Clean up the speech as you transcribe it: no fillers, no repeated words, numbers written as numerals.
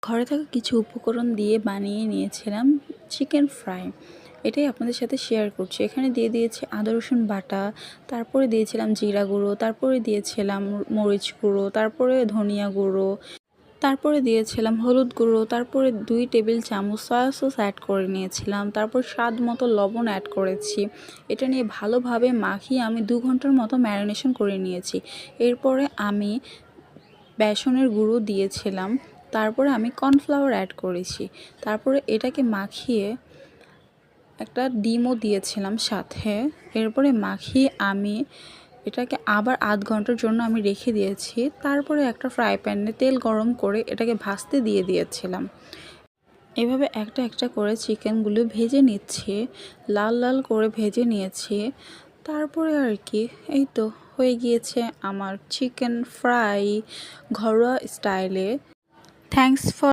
ঘরে থাকা কিছু উপকরণ দিয়ে বানিয়ে নিয়েছিলাম চিকেন ফ্রাই। এটাই আপনাদের সাথে শেয়ার করছি। এখানে দিয়ে দিয়েছি আদা রসুন বাটা, তারপরে দিয়েছিলাম জিরা গুঁড়ো, তারপরে দিয়েছিলাম মরিচ গুঁড়ো, তারপরে ধনিয়া গুঁড়ো, তারপরে দিয়েছিলাম হলুদ গুঁড়ো, তারপরে 2 টেবিল চামচ সয়া সস অ্যাড করে নিয়েছিলাম, তারপর স্বাদ মতো লবণ অ্যাড করেছি। এটা নিয়ে ভালোভাবে মাখিয়ে আমি 2 ঘন্টার মতো ম্যারিনেশন করে নিয়েছি। এরপরে আমি বেসনের গুঁড়ো দিয়েছিলাম, তারপরে আমি কর্নফ্লাওয়ার অ্যাড করেছি। তারপরে এটাকে মাখিয়ে একটা ডিমও দিয়েছিলাম সাথে। এরপরে মাখিয়ে আমি এটাকে আবার আধ ঘন্টার জন্য আমি রেখে দিয়েছি। তারপরে একটা ফ্রাই প্যানে তেল গরম করে এটাকে ভাজতে দিয়ে দিয়েছিলাম। এভাবে একটা একটা করে চিকেনগুলো ভেজে নিচ্ছি, লাল লাল করে ভেজে নিয়েছি। তারপরে আর কি, এই তো হয়ে গিয়েছে আমার চিকেন ফ্রাই ঘরোয়া স্টাইলে। Thanks for